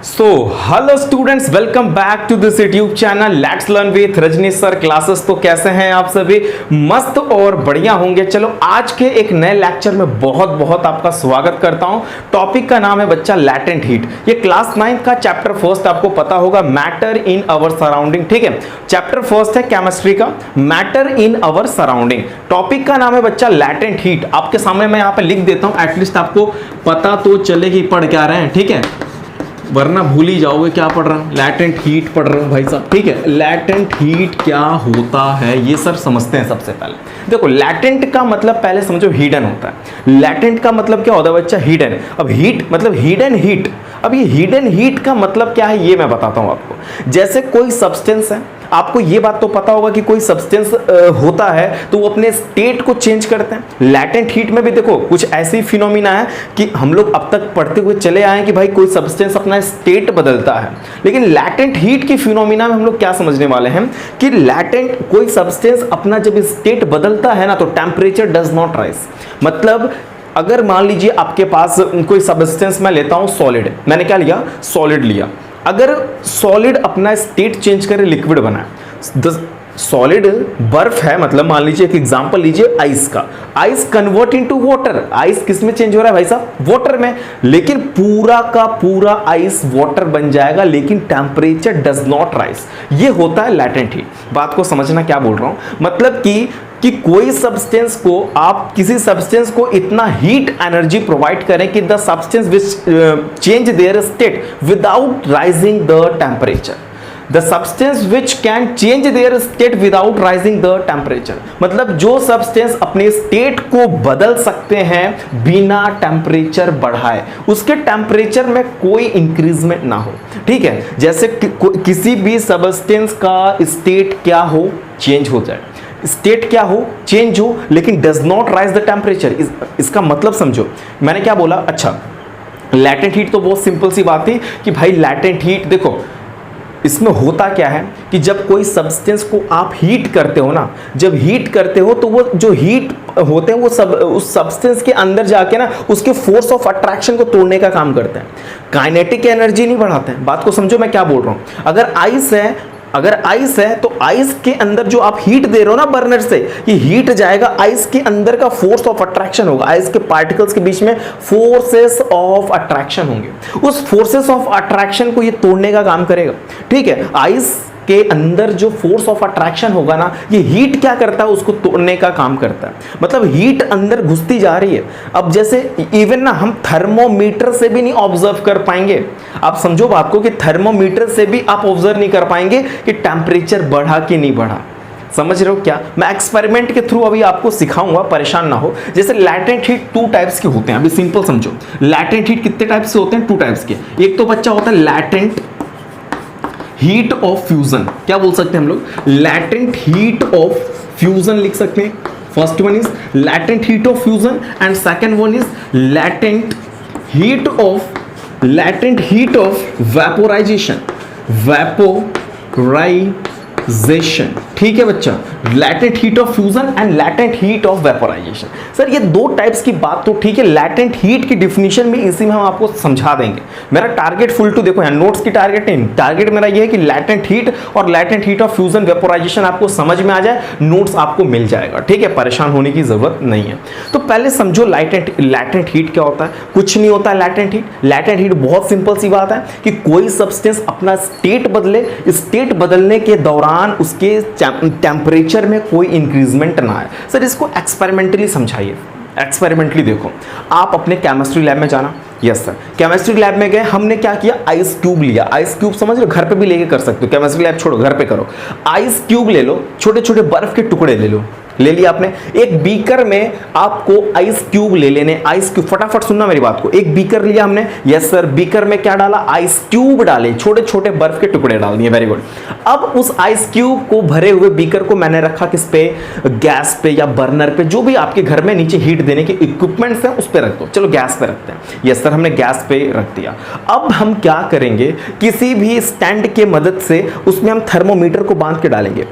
So hello students, welcome back to this YouTube channel let's learn with Rajneesh sir classes. तो कैसे हैं आप सभी? मस्त और बढ़िया होंगे। चलो आज के एक नए लेक्चर में बहुत बहुत आपका स्वागत करता हूं। टॉपिक का नाम है बच्चा लैटेंट हीट। ये क्लास 9 का चैप्टर फर्स्ट आपको पता होगा, मैटर इन अवर सराउंडिंग। ठीक है, चैप्टर फर्स्ट है केमिस्ट्री का, matter in our surrounding. Topic का नाम है बच्चा लैटेंट हीट। आपके सामने मैं यहाँ पे लिख देता हूँ, एटलीस्ट आपको पता तो चले कि पढ़ क्या रहे हैं। ठीक है, वरना भूल ही जाओगे क्या पढ़ रहा हूं। लैटेंट हीट पढ़ रहा हूं भाई साहब। ठीक है, लैटेंट हीट क्या होता है ये सर समझते हैं। सबसे पहले देखो, लैटेंट का मतलब पहले समझो हिडन होता है। लैटेंट का मतलब क्या होता है बच्चा? हिडन। अब हीट मतलब हिडन हीट। अब ये हिडन हीट का मतलब क्या है ये मैं बताता हूं आपको। जैसे कोई सब्सटेंस है, आपको ये बात तो पता होगा कि कोई सब्सटेंस होता है तो वो अपने स्टेट को चेंज करते हैं। लैटेंट हीट में भी देखो कुछ ऐसी फिनोमिना है कि हम लोग अब तक पढ़ते हुए चले आए कि भाई कोई सब्सटेंस अपना स्टेट बदलता है, लेकिन लैटेंट हीट की फिनोमिना में हम लोग क्या समझने वाले हैं कि लैटेंट कोई सब्सटेंस अपना जब स्टेट बदलता है ना तो टेम्परेचर डज नॉट राइज। मतलब अगर मान लीजिए आपके पास कोई सब्सटेंस मैं लेता हूं सॉलिड, मैंने क्या लिया? सॉलिड लिया। अगर सॉलिड अपना स्टेट चेंज करे लिक्विड बनाए, सॉलिड बर्फ है, मतलब मान लीजिए एक एग्जांपल लीजिए आइस का। Ice convert into water. Ice किस में चेंज हो रहा है भाई साहब? वाटर में। लेकिन पूरा का पूरा आइस वाटर बन जाएगा, लेकिन टेम्परेचर डज नॉट राइज। ये होता है लैटेंट हीट। बात को समझना क्या बोल रहा हूं, मतलब कि कोई सब्सटेंस को आप किसी सब्सटेंस को इतना हीट एनर्जी प्रोवाइड करें कि the substance which change their state without rising the temperature. The substance which can change their state without rising the temperature, मतलब जो सब्सटेंस अपने स्टेट को बदल सकते हैं बिना टेम्परेचर बढ़ाए, उसके टेम्परेचर में कोई इंक्रीजमेंट ना हो। ठीक है, जैसे किसी भी सब्सटेंस का स्टेट क्या हो? चेंज हो जाए। स्टेट क्या हो? चेंज हो, लेकिन does not rise the temperature. इसका मतलब समझो, मैंने क्या बोला? अच्छा, लैटेंट हीट तो बहुत सिंपल सी बात थी कि भाई लैटेंट हीट देखो इसमें होता क्या है कि जब कोई सब्सटेंस को आप हीट करते हो ना, जब हीट करते हो तो वो जो हीट होते हैं वो उस सब्सटेंस के अंदर जाके ना उसके फोर्स ऑफ अट्रैक्शन को तोड़ने का काम करते हैं, काइनेटिक एनर्जी नहीं बढ़ाते हैं। बात को समझो मैं क्या बोल रहा हूं। अगर आइस है तो आइस के अंदर जो आप हीट दे रहे हो ना बर्नर से, ये हीट जाएगा, आइस के अंदर का फोर्स ऑफ अट्रैक्शन होगा, आइस के पार्टिकल्स के बीच में फोर्सेस ऑफ अट्रैक्शन होंगे। उस फोर्सेस ऑफ अट्रैक्शन को ये तोड़ने का काम करेगा। ठीक है, आइस के अंदर जो फोर्स ऑफ अट्रैक्शन होगा ना, ये हीट क्या करता है? उसको तोड़ने का काम करता है। मतलब हीट अंदर घुसती जा रही है। अब जैसे इवन ना हम थर्मोमीटर से भी नहीं ऑब्जर्व कर पाएंगे। आप समझो बात को कि थर्मोमीटर से भी आप ऑब्जर्व नहीं कर पाएंगे कि टेम्परेचर बढ़ा कि नहीं बढ़ा। समझ रहे हो क्या? मैं एक्सपेरिमेंट के थ्रू अभी आपको सिखाऊंगा, परेशान ना हो। जैसे लैटेंट हीट 2 टाइप्स के होते हैं। अभी सिंपल समझो, लैटेंट हीट कितने टाइप्स से होते हैं? 2 टाइप्स के। एक तो बच्चा होता है लैटेंट हीट ऑफ फ्यूजन। क्या बोल सकते हैं हम लोग? लैटेंट हीट ऑफ फ्यूजन लिख सकते हैं। First one is latent heat of fusion and second one is latent heat of vaporisation. ठीक है बच्चा, latent heat of fusion and latent heat of vaporisation. Sir ये 2 टाइप्स की बात तो ठीक है, लैटेंट हीट की डिफिनीशन भी इसी में हम आपको समझा देंगे। मेरा टारगेट फुल टू देखो, यहाँ नोट्स की टारगेट नहीं, टारगेट मेरा ये है कि लैटेंट हीट और latent heat of fusion vaporisation आपको समझ में आ जाए, नोट्स आपको मिल जाएगा। ठीक है, परेशान होने की जरूरत नहीं है। तो पहले समझो लैटेंट हीट क्या होता है। कुछ नहीं होता है लैटेंट हीट। लैटेंट हीट बहुत सिंपल सी बात है कि कोई सब्सटेंस अपना स्टेट बदले, स्टेट बदलने के दौरान उसके टेम्परेचर में कोई इंक्रीजमेंट ना आए। सर इसको एक्सपेरिमेंटली समझाइए। एक्सपेरिमेंटली देखो, आप अपने केमिस्ट्री लैब में जाना। यस सर, केमिस्ट्री लैब में गए, हमने क्या किया? आइस क्यूब लिया। आइस क्यूब समझ लो, घर पे भी लेके कर सकते हो, केमिस्ट्री लैब छोड़ो घर पे करो। आइस क्यूब ले लो, छोटे छोटे बर्फ के टुकड़े ले लो। ले लिया आपने। एक बीकर में आपको आइस क्यूब ले लेने। आइस क्यूब, फटाफट सुनना मेरी बात को। एक बीकर लिया हमने। यस सर, बीकर में क्या डाला? आइस क्यूब डाले, छोटे छोटे बर्फ के टुकड़े डाल दिए। Very good. अब उस आइस क्यूब को भरे हुए बीकर को मैंने रखा किस पे? गैस पे या बर्नर पे, जो भी आपके घर में नीचे हीट देने के इक्विपमेंट्स हैं उस पे रख दो। चलो गैस पे रखते हैं। यस सर, हमने गैस पे रख दिया। अब हम क्या करेंगे? किसी भी स्टैंड के मदद से उसमें हम थर्मोमीटर को बांध के डालेंगे।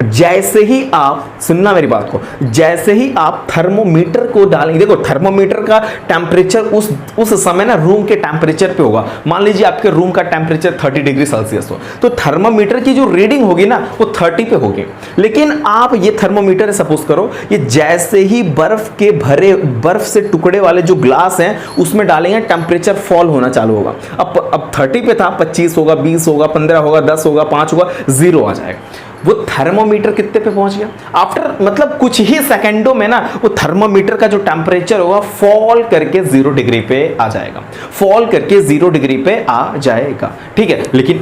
जैसे ही आप, सुनना मेरी बात को, जैसे ही आप थर्मोमीटर को डालेंगे, देखो थर्मोमीटर का टेम्परेचर उस समय ना रूम के टेम्परेचर पे होगा। मान लीजिए आपके रूम का टेम्परेचर 30 डिग्री सेल्सियस हो, तो थर्मोमीटर की जो रीडिंग होगी ना वो 30 पे होगी। लेकिन आप ये थर्मोमीटर सपोज करो, ये जैसे ही बर्फ के भरे, बर्फ से टुकड़े वाले जो ग्लास हैं उसमें डालेंगे, टेम्परेचर फॉल होना चालू होगा। अब 30 पे था, 25 होगा, 20 होगा, 15 होगा, 10 होगा, 5 होगा, 0 आ जाएगा। वो थर्मोमीटर कितने पे पहुंच गया? आफ्टर मतलब कुछ ही सेकंडों में ना वो थर्मोमीटर का जो टेम्परेचर होगा फॉल करके 0 डिग्री पे आ जाएगा, फॉल करके 0 डिग्री पे आ जाएगा। ठीक है, लेकिन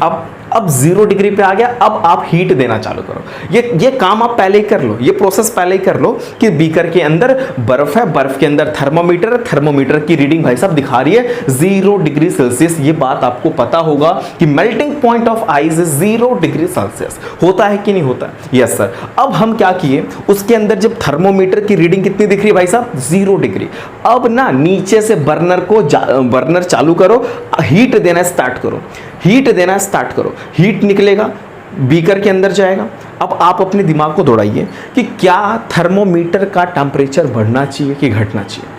अब 0 डिग्री पे आ गया, अब आप हीट देना चालू करो। ये काम आप पहले ही कर लो, ये प्रोसेस पहले ही कर लो कि बीकर के अंदर बर्फ है, बर्फ के अंदर थर्मोमीटर है, थर्मोमीटर की रीडिंग भाई साहब दिखा रही है 0 डिग्री सेल्सियस। ये बात आपको पता होगा कि melting point of ice is 0 degree Celsius. होता है कि नहीं होता? Yes sir. अब हम क्या किए, उसके अंदर जब थर्मोमीटर की रीडिंग कितनी दिख रही है भाई साहब? 0 डिग्री। अब ना नीचे से बर्नर चालू करो, हीट देना स्टार्ट करो, हीट देना स्टार्ट करो, हीट निकलेगा, बीकर के अंदर जाएगा। अब आप अपने दिमाग को दौड़ाइए कि क्या थर्मोमीटर का टेम्परेचर बढ़ना चाहिए कि घटना चाहिए?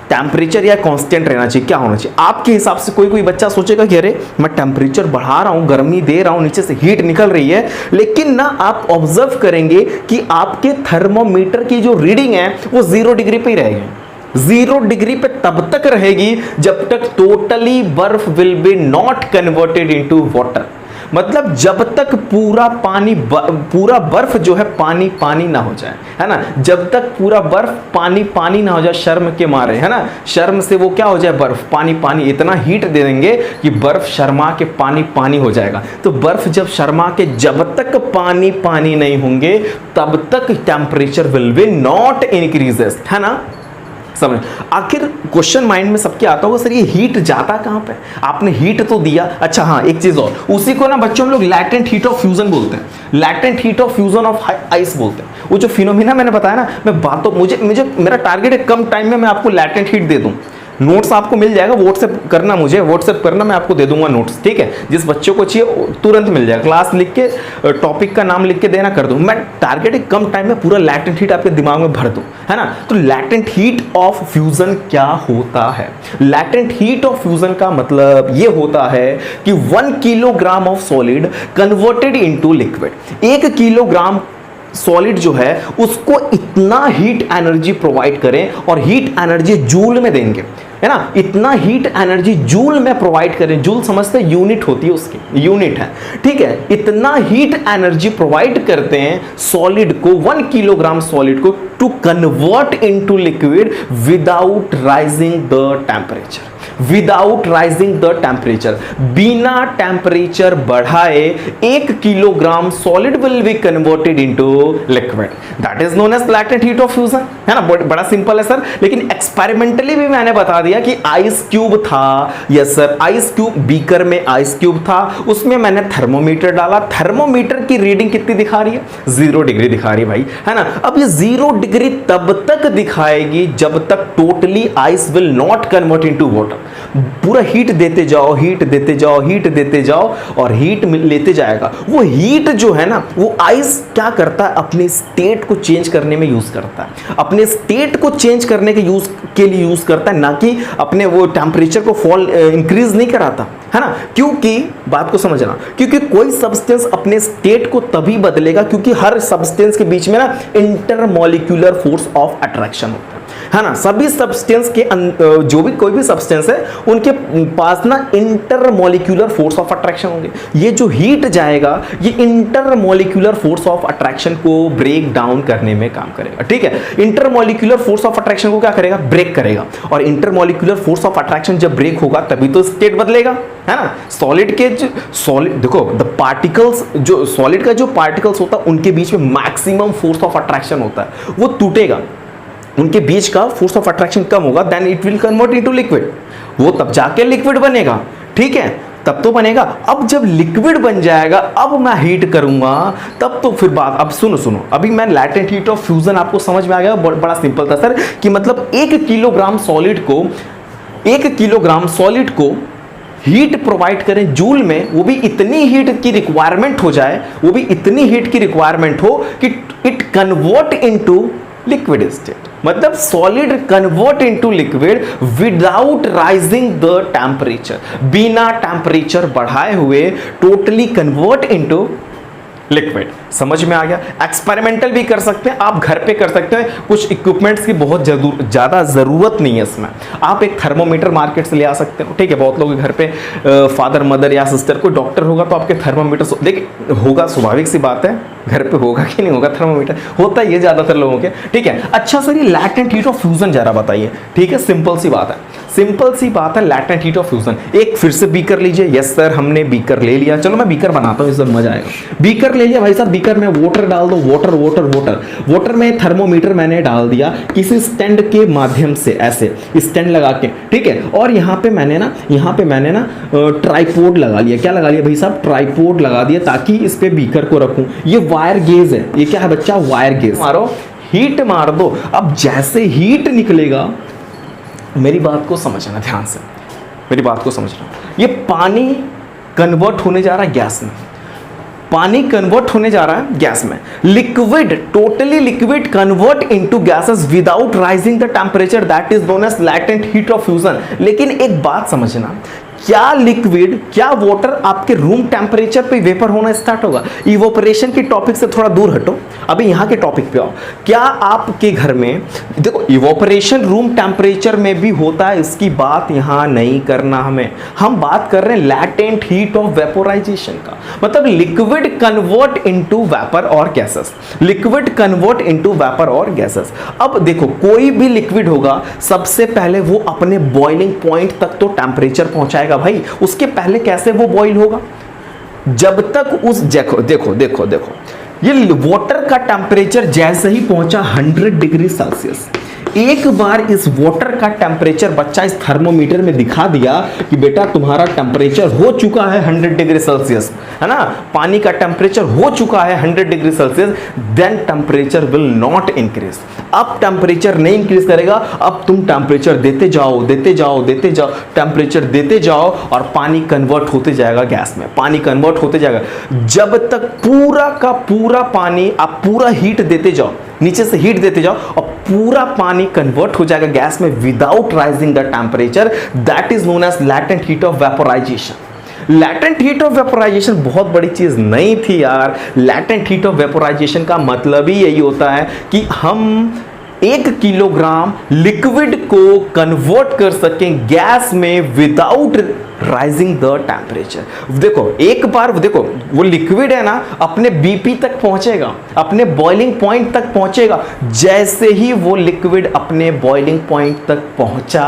टेम्परेचर या कांस्टेंट रहना चाहिए? क्या होना चाहिए आपके हिसाब से? कोई बच्चा सोचेगा कि अरे मैं टेम्परेचर बढ़ा रहा हूं, गर्मी दे रहा हूं, नीचे से हीट निकल रही है, लेकिन ना आप ऑब्जर्व करेंगे कि आपके थर्मोमीटर की जो रीडिंग है वो 0 डिग्री पे ही रहेगी। 0 डिग्री पे तब तक रहेगी जब तक टोटली बर्फ will be not converted into water. मतलब जब तक पूरा बर्फ जो है पानी ना हो जाए, है ना, जब तक पूरा बर्फ पानी ना हो जाए शर्म के मारे, है ना, शर्म से वो क्या हो जाए, बर्फ पानी, इतना हीट दे देंगे कि बर्फ शर्मा के पानी हो जाएगा। तो बर्फ जब शर्मा के जब तक पानी नहीं होंगे तब तक temperature will be not increases, है ना। समझ? आखिर क्वेश्चन माइंड में सबके आता होगा, सर ये हीट जाता कहां पे? आपने हीट तो दिया, अच्छा हाँ एक चीज और, उसी को ना बच्चों हम लोग लैटेंट हीट ऑफ फ्यूजन बोलते हैं, latent heat of fusion of ice बोलते हैं। वो जो फिनोमिना मैंने बताया ना, मैं बातों मुझे मेरा टारगेट है कम टाइम में मैं आपको लैटेंट हीट दे दूं। नोट्स आपको मिल जाएगा, व्हाट्सएप करना, मुझे व्हाट्सएप करना, मैं आपको दे दूंगा नोट्स। ठीक है, जिस बच्चों को चाहिए तुरंत मिल जाएगा, क्लास लिख के टॉपिक का नाम लिख के देना, कर दूं। मैं टारगेट है कम टाइम में पूरा लैटेंट हीट आपके दिमाग में भर दूं, है ना। तो लैटेंट हीट ऑफ फ्यूजन क्या होता है? लैटेंट हीट ऑफ फ्यूजन का मतलब ये होता है कि 1 kilogram of solid converted into liquid. 1 kilogram solid जो है उसको इतना हीट एनर्जी प्रोवाइड करें, और हीट एनर्जी जूल में देंगे, है ना, इतना हीट एनर्जी जूल में प्रोवाइड करें। जूल समझते हैं, यूनिट होती है उसकी, यूनिट है, ठीक है। इतना हीट एनर्जी प्रोवाइड करते हैं सॉलिड को, 1 किलोग्राम सॉलिड को, to convert into liquid without rising the temperature, without rising the temperature. बिना टेम्परेचर बढ़ाए 1 kilogram solid will be converted into liquid, that is known as latent heat of fusion, है ना। बड़ा simple है sir, लेकिन experimentally भी मैंने बता दिया कि आइस क्यूब था, yes sir, ice cube, beaker में आइस क्यूब था, उसमें मैंने थर्मोमीटर डाला, थर्मोमीटर की रीडिंग कितनी दिखा रही है? 0 डिग्री दिखा रही है भाई, है ना। अब ये 0 डिग्री तब तक दिखाएगी जब तक totally ice will not convert into water. पूरा हीट देते जाओ, हीट देते जाओ, हीट देते जाओ, और हीट लेते जाएगा। वो हीट जो है ना, वो आइस क्या करता है, अपने स्टेट को चेंज करने में यूज करता है, अपने स्टेट को चेंज करने के लिए यूज करता है, ना कि अपने वो टेम्परेचर को फॉल इंक्रीज नहीं कराता, है ना। क्योंकि बात को समझना, क्योंकि कोई सब्सटेंस अपने स्टेट को तभी बदलेगा क्योंकि हर सब्सटेंस के बीच में ना इंटरमॉलिक्यूलर फोर्स ऑफ अट्रैक्शन होता है ना। सभी सब्सटेंस के जो भी कोई भी सब्सटेंस है उनके पास ना इंटरमॉलिक्यूलर फोर्स ऑफ अट्रैक्शन होंगे। ये जो हीट जाएगा ये इंटरमॉलिक्यूलर फोर्स ऑफ अट्रैक्शन को ब्रेक डाउन करने में काम करेगा, ठीक है। इंटरमॉलिक्यूलर फोर्स ऑफ अट्रैक्शन को क्या करेगा? ब्रेक करेगा। और इंटरमॉलिक्यूलर फोर्स ऑफ अट्रैक्शन जब ब्रेक होगा तभी तो स्टेट बदलेगा, है ना। सॉलिड देखो द पार्टिकल्स, जो सॉलिड का जो पार्टिकल्स होता है उनके बीच में मैक्सिमम फोर्स ऑफ अट्रैक्शन होता है, वो टूटेगा, उनके बीच का फोर्स ऑफ अट्रैक्शन कम होगा, then it will convert into liquid, वो तब जाके लिक्विड बनेगा, ठीक है, तब तो बनेगा। अब जब लिक्विड बन जाएगा, अब मैं हीट करूंगा, तब तो फिर बात, अब सुनो, अभी मैं लैटेंट हीट ऑफ फ्यूजन आपको समझ में आ गया। बड़ा सिंपल था सर, कि मतलब 1 किलोग्राम सॉलिड को हीट प्रोवाइड करें जूल में, वो भी इतनी हीट की रिक्वायरमेंट हो जाए, वो भी इतनी हीट की रिक्वायरमेंट हो कि it convert into liquid state, मतलब solid convert into liquid without rising the temperature, बिना टेम्परेचर बढ़ाए हुए टोटली कन्वर्ट इनटू लिक्विड। समझ में आ गया? एक्सपेरिमेंटल भी कर सकते हैं, आप घर पे कर सकते हैं, कुछ इक्विपमेंट्स की बहुत ज़्यादा ज़रूरत नहीं है इसमें। आप एक थर्मोमीटर मार्केट से ले आ सकते हो, ठीक है। बहुत लोग घर पे फादर मदर या सिस्टर कोई डॉक्टर होगा तो आपके थर्मोमीटर देखिए होगा, स्वाभाविक सी बात है, घर पे होगा कि नहीं होगा थर्मोमीटर, होता है ये ज़्यादातर लोगों के, ठीक है। अच्छा सर, ये लैटेंट हीट ऑफ फ्यूजन जरा बताइए, ठीक है। सिंपल सी बात है, सिंपल सी बात है, लैटेंट हीट ऑफ फ्यूजन। एक फिर से बीकर लीजिए। यस सर, हमने बीकर ले लिया, चलो मैं बीकर बनाता हूँ, इससे मजा आएगा। बीकर ले लिया भाई साहब, बीकर में वाटर डाल दो, वाटर वाटर वाटर वाटर में थर्मोमीटर मैंने डाल दिया किसी स्टैंड के माध्यम से, ऐसे स्टैंड लगा के, ठीक है। और यहाँ पे मैंने ना ट्राइपोड लगा लिया। क्या लगा लिया भाई साहब? ट्राइपोड लगा दिया, ताकि इस पे बीकर को रखूं। ये वायर गेज है, ये क्या है बच्चा? Wire gauge. मारो, हीट मार दो। अब जैसे हीट निकलेगा, मेरी बात को समझना ध्यान से, मेरी बात को समझना, ये पानी कन्वर्ट होने जा रहा है गैस में, पानी कन्वर्ट होने जा रहा है गैस में। Liquid, totally liquid convert into gases without rising the temperature, that is known as latent heat of fusion. लेकिन एक बात समझना, क्या लिक्विड, क्या वाटर आपके रूम टेम्परेचर पे वेपर होना स्टार्ट होगा? इवोपरेशन के टॉपिक से थोड़ा दूर हटो, अभी यहाँ के टॉपिक पे आओ। क्या आपके घर में, देखो इवोपरेशन रूम टेम्परेचर में भी होता है, इसकी बात यहाँ नहीं करना हमें, हम बात कर रहे हैं लैटेंट हीट ऑफ वेपोराइजेशन का, मतलब लिक्विड कन्वर्ट इनटू वेपर और gases, liquid convert into vapour और गैसेस। अब देखो, कोई भी लिक्विड होगा, सबसे पहले वो अपने बॉइलिंग पॉइंट तक तो टेम्परेचर पहुंचाएगा भाई, उसके पहले कैसे वो बॉईल होगा? जब तक उस देखो ये वाटर का टेम्परेचर जैसे ही पहुंचा 100 डिग्री सेल्सियस, एक बार इस वाटर का टेम्परेचर बच्चा इस थर्मोमीटर में दिखा दिया कि बेटा तुम्हारा टेम्परेचर हो चुका है 100 डिग्री सेल्सियस, है ना, पानी का टेम्परेचर हो चुका है 100 degree Celsius, then temperature will not increase. अब टेम्परेचर नहीं इंक्रीज करेगा, अब तुम टेम्परेचर देते जाओ, टेम्परेचर देते जाओ और पानी कन्वर्ट होते जाएगा गैस में, पानी कन्वर्ट होते जाएगा, जब तक पूरा का पूरा पानी, आप पूरा हीट देते जाओ, नीचे से हीट देते जाओ और पूरा पानी कन्वर्ट हो जाएगा गैस में without rising the temperature, that is known as latent heat of vaporisation. Latent heat of vaporisation बहुत बड़ी चीज नहीं थी यार। लैटेंट हीट ऑफ वेपोराइजेशन का मतलब ही यही होता है कि हम 1 किलोग्राम लिक्विड को कन्वर्ट कर सकें गैस में विदाउट राइजिंग द टेम्परेचर। देखो एक बार देखो, वो लिक्विड है ना, अपने बीपी तक पहुंचेगा, अपने बॉइलिंग पॉइंट तक पहुंचेगा। जैसे ही वो लिक्विड अपने बॉइलिंग पॉइंट तक पहुंचा,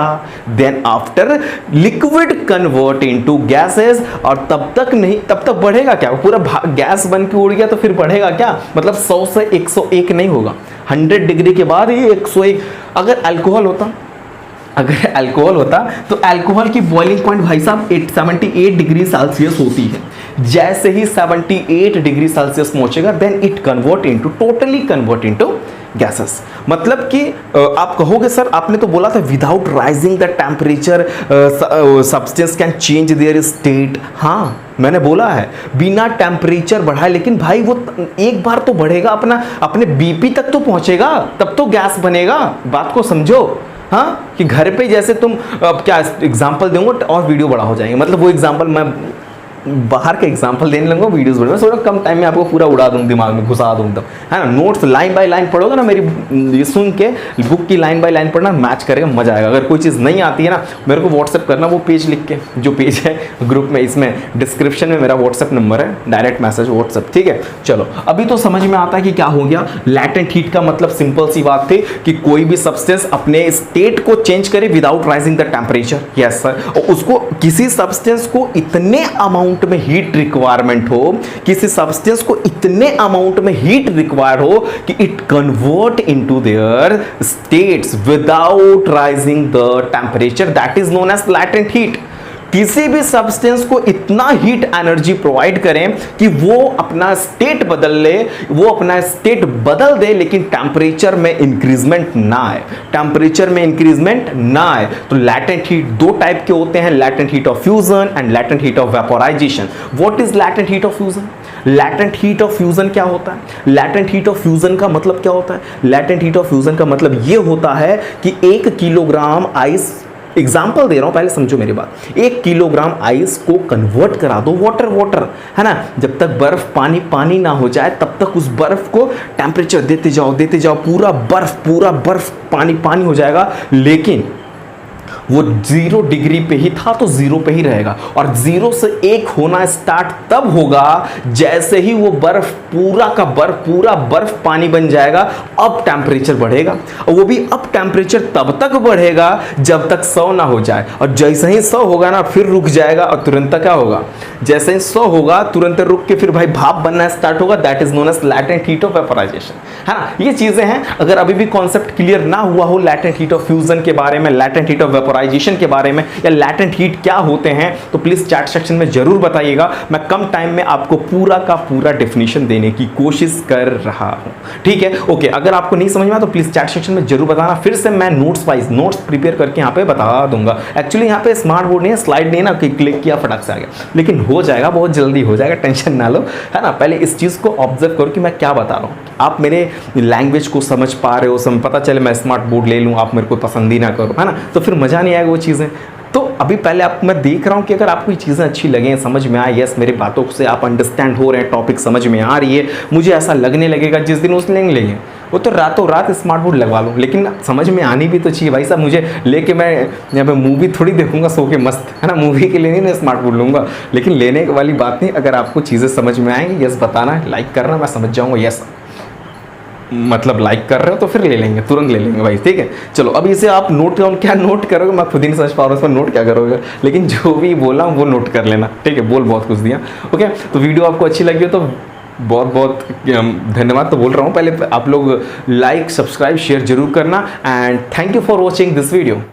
then after liquid convert into gases, और तब तक बढ़ेगा क्या? वो पूरा गैस बन के उड़ गया तो फिर बढ़ेगा क्या? मतलब 100 से 101 नहीं होगा, 100 डिग्री के बाद ये 101। अगर अल्कोहल होता तो अल्कोहल की बॉइलिंग पॉइंट भाई साहब 78 डिग्री सेल्सियस होती है। जैसे ही 78 डिग्री सेल्सियस पहुंचेगा, then it totally convert into gases. मतलब कि आप कहोगे सर आपने तो बोला था without rising the temperature substance can change their state. हाँ मैंने बोला है बिना टेम्परेचर बढ़ाए, लेकिन भाई वो एक बार तो बढ़ेगा, अपने बीपी तक तो पहुंचेगा, तब तो गैस बनेगा। बात को समझो। हाँ, कि घर पे जैसे तुम क्या एग्जांपल दूंगा और वीडियो बड़ा हो जाएंगे, मतलब वो एग्जांपल मैं बाहर के एग्जांपल देने लगूंगा, वीडियोस बना थोड़ा कम टाइम में आपको पूरा उड़ा दूं, दिमाग में घुसा दूं तब, है ना। नोट्स लाइन बाय लाइन पढ़ोगे ना, मेरी ये सुन के बुक की लाइन बाय लाइन पढ़ना, मैच करेगा, मजा आएगा। अगर कोई चीज़ नहीं आती है ना, मेरे को व्हाट्सएप करना, वो पेज लिख के, जो पेज है ग्रुप में, इसमें डिस्क्रिप्शन में मेरा व्हाट्सएप नंबर है, डायरेक्ट मैसेज व्हाट्सएप, ठीक है। चलो अभी तो समझ में आता है कि क्या हो गया। लैटेंट हीट का मतलब सिंपल सी बात थी कि कोई भी सब्सटेंस अपने स्टेट को चेंज करे without rising the temperature. Yes sir, और उसको किसी सब्सटेंस को इतने अमाउंट में हीट रिक्वायरमेंट हो, किसी सब्सटेंस को इतने अमाउंट में हीट रिक्वायर हो कि it convert into their states without rising the temperature, that is known as latent heat. किसी भी सब्सटेंस को इतना हीट एनर्जी प्रोवाइड करें कि वो अपना स्टेट बदल ले, वो अपना स्टेट बदल दे, लेकिन टेम्परेचर में इंक्रीजमेंट ना आए, टेम्परेचर में इंक्रीजमेंट ना आए। तो लैटेंट हीट दो टाइप के होते हैं, latent heat of fusion and latent heat of vaporisation. What is latent heat of fusion? Latent heat of fusion क्या होता है? लैटेंट हीट ऑफ फ्यूजन का मतलब क्या होता है? लैटेंट हीट ऑफ फ्यूजन का मतलब यह होता है कि 1 किलोग्राम आइस, एग्जाम्पल दे रहा हूं, पहले समझो मेरी बात, 1 किलोग्राम आइस को कन्वर्ट करा दो वाटर, है ना, जब तक बर्फ पानी ना हो जाए तब तक उस बर्फ को टेम्परेचर देते जाओ, पूरा बर्फ पानी हो जाएगा। लेकिन वो 0 डिग्री पे ही था तो 0 पे ही रहेगा, और 0 से 1 होना स्टार्ट तब होगा जैसे ही वो पूरा बर्फ पानी बन जाएगा। अब टेम्परेचर बढ़ेगा, और वो भी अब टेम्परेचर तब तक बढ़ेगा जब तक 100 ना हो जाए, और जैसे ही 100 होगा ना फिर रुक जाएगा, और तुरंत क्या होगा, जैसे ही 100 होगा तुरंत रुक के फिर भाई भाप बनना स्टार्ट होगा। That is known as latent heat of vaporisation, है ना। ये चीजें हैं, अगर अभी भी कॉन्सेप्ट क्लियर ना हुआ हो लैटेंट हीट ऑफ फ्यूजन के बारे में, लैटेंट हीट ऑफ वेपोराइजेशन के बारे में, या लैटेंट हीट क्या होते हैं, तो प्लीज चैट सेक्शन में जरूर बताइएगा। मैं कम टाइम में आपको पूरा का पूरा डेफिनेशन देने की कोशिश कर रहा हूं, ठीक है। ओके, अगर आपको नहीं समझ में आया तो प्लीज चैट सेक्शन में जरूर बताना, फिर से मैं नोट्स प्रिपेयर करके यहाँ पे बता दूंगा। एक्चुअली यहाँ पे स्मार्ट बोर्ड नहीं है, स्लाइड नहीं है ना कि क्लिक किया फटाक से आ गया, लेकिन हो जाएगा, बहुत जल्दी हो जाएगा, टेंशन ना लो, है ना। पहले इस चीज को ऑब्जर्व करो कि मैं क्या बता रहा हूँ, आप मेरे लैंग्वेज को समझ पा रहे हो, पता चले मैं स्मार्ट बोर्ड ले लूँ, आप मेरे को पसंद ही ना करो, है ना, तो फिर मजा नहीं आएगा वो चीज़ें। तो अभी पहले आप, मैं देख रहा हूँ कि अगर आपको ये चीज़ें अच्छी लगें, समझ में आए, यस मेरी बातों से आप अंडरस्टैंड हो रहे हैं, टॉपिक समझ में आ रही है, मुझे ऐसा लगने लगेगा जिस दिन उस लेंगे वो तो रातों रात स्मार्ट बोर्ड लगवा लो, लेकिन समझ में आनी भी तो चाहिए भाई साहब। मुझे लेके मैं यहाँ पे मूवी थोड़ी देखूंगा सो के मस्त, है ना, मूवी के लिए नहीं मैं स्मार्ट बोर्ड लूँगा, लेकिन लेने वाली बात नहीं। अगर आपको चीज़ें समझ में आएंगी, यस बताना, लाइक करना, मैं समझ जाऊँगा, यस मतलब लाइक कर रहे हो तो फिर ले लेंगे, तुरंत ले लेंगे भाई, ठीक है। चलो अब इसे आप नोट करो, क्या नोट करोगे मैं खुद ही नहीं समझ पा रहा हूँ, इसमें नोट क्या करोगे, लेकिन जो भी बोला वो नोट कर लेना, ठीक है। बोल बहुत कुछ दिया, ओके। तो वीडियो आपको अच्छी लगी हो तो बहुत बहुत धन्यवाद तो बोल रहा हूँ। पहले आप लोग लाइक, सब्सक्राइब, शेयर जरूर करना, and thank you for watching this video.